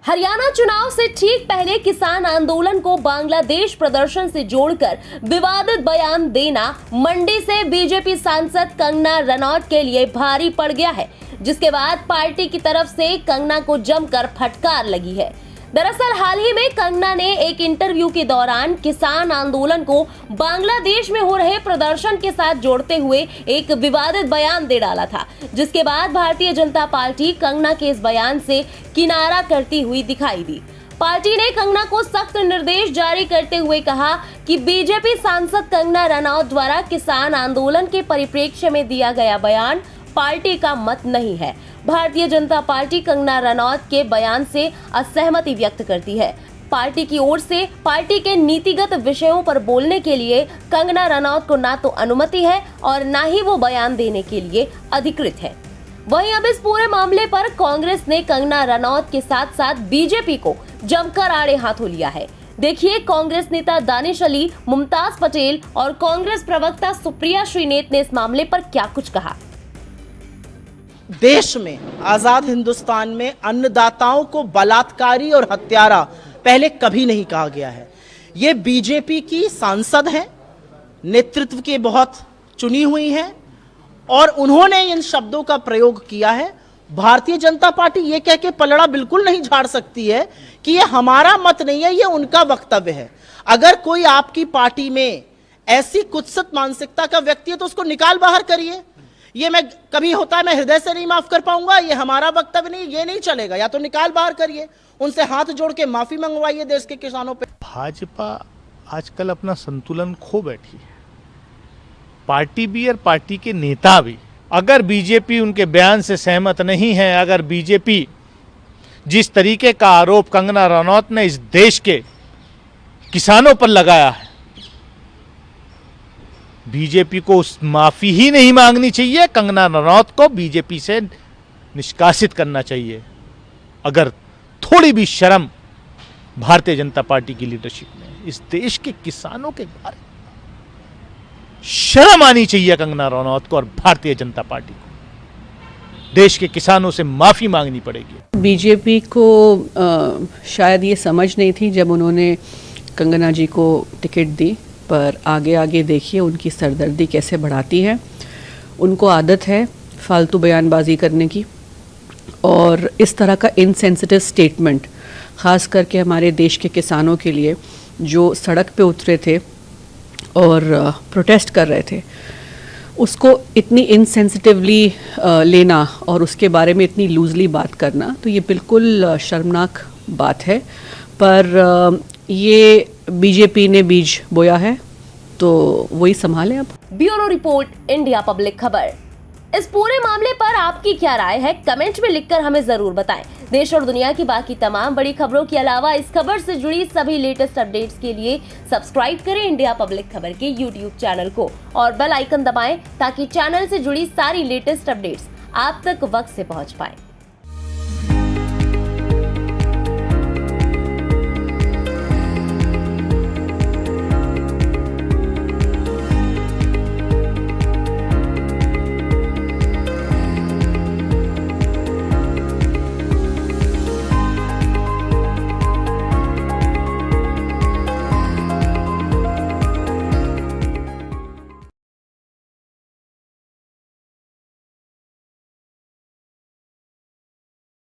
हरियाणा चुनाव से ठीक पहले किसान आंदोलन को बांग्लादेश प्रदर्शन से जोड़कर विवादित बयान देना मंडी से बीजेपी सांसद कंगना रनौत के लिए भारी पड़ गया है, जिसके बाद पार्टी की तरफ से कंगना को जमकर फटकार लगी है। दरअसल हाल ही में कंगना ने एक इंटरव्यू के दौरान किसान आंदोलन को बांग्लादेश में हो रहे प्रदर्शन के साथ जोड़ते हुए एक विवादित बयान दे डाला था, जिसके बाद भारतीय जनता पार्टी कंगना के इस बयान से किनारा करती हुई दिखाई दी। पार्टी ने कंगना को सख्त निर्देश जारी करते हुए कहा कि बीजेपी सांसद कंगना रनौत द्वारा किसान आंदोलन के परिप्रेक्ष्य में दिया गया बयान पार्टी का मत नहीं है। भारतीय जनता पार्टी कंगना रनौत के बयान से असहमति व्यक्त करती है। पार्टी की ओर से पार्टी के नीतिगत विषयों पर बोलने के लिए कंगना रनौत को ना तो अनुमति है और ना ही वो बयान देने के लिए अधिकृत है। वहीं अब इस पूरे मामले पर कांग्रेस ने कंगना रनौत के साथ साथ बीजेपी को जमकर आड़े हाथों लिया है। देखिए कांग्रेस नेता दानिश अली, मुमताज पटेल और कांग्रेस प्रवक्ता सुप्रिया श्रीनेत ने इस मामले पर क्या कुछ कहा। देश में, आजाद हिंदुस्तान में अन्नदाताओं को बलात्कारी और हत्यारा पहले कभी नहीं कहा गया है। ये बीजेपी की सांसद हैं, नेतृत्व की बहुत चुनी हुई हैं और उन्होंने इन शब्दों का प्रयोग किया है। भारतीय जनता पार्टी ये कह के पलड़ा बिल्कुल नहीं झाड़ सकती है कि ये हमारा मत नहीं है, ये उनका वक्तव्य है। अगर कोई आपकी पार्टी में ऐसी कुत्सित मानसिकता का व्यक्ति है तो उसको निकाल बाहर करिए। ये मैं कभी होता है मैं हृदय से नहीं माफ कर पाऊंगा, ये हमारा वक्तव्य नहीं, ये नहीं चलेगा। या तो निकाल बाहर करिए, उनसे हाथ जोड़ के माफी मंगवाइए देश के किसानों पे। भाजपा आजकल अपना संतुलन खो बैठी है, पार्टी भी और पार्टी के नेता भी। अगर बीजेपी उनके बयान से सहमत नहीं है, अगर बीजेपी जिस तरीके का आरोप कंगना रनौत ने इस देश के किसानों पर लगाया है, बीजेपी को उस माफी ही नहीं मांगनी चाहिए, कंगना रनौत को बीजेपी से निष्कासित करना चाहिए। अगर थोड़ी भी शर्म भारतीय जनता पार्टी की लीडरशिप में, इस देश के किसानों के बारे में शर्म आनी चाहिए कंगना रनौत को और भारतीय जनता पार्टी को। देश के किसानों से माफी मांगनी पड़ेगी। बीजेपी को शायद ये समझ नहीं थी जब उन्होंने कंगना जी को टिकट दी, पर आगे आगे देखिए उनकी सरदर्दी कैसे बढ़ाती है। उनको आदत है फालतू बयानबाजी करने की और इस तरह का इनसेंसिटिव स्टेटमेंट, ख़ास करके हमारे देश के किसानों के लिए जो सड़क पे उतरे थे और प्रोटेस्ट कर रहे थे, उसको इतनी इनसेंसिटिवली लेना और उसके बारे में इतनी लूजली बात करना, तो ये बिल्कुल शर्मनाक बात है। पर ये बीजेपी ने बीज बोया है तो वही संभाले। अब ब्यूरो रिपोर्ट, इंडिया पब्लिक खबर। इस पूरे मामले पर आपकी क्या राय है, कमेंट में लिखकर हमें जरूर बताएं। देश और दुनिया की बाकी तमाम बड़ी खबरों के अलावा इस खबर से जुड़ी सभी लेटेस्ट अपडेट्स के लिए सब्सक्राइब करें इंडिया पब्लिक खबर के यूट्यूब चैनल को और बेल आइकन दबाएं ताकि चैनल से जुड़ी सारी लेटेस्ट अपडेट्स आप तक वक्त से पहुंच पाए।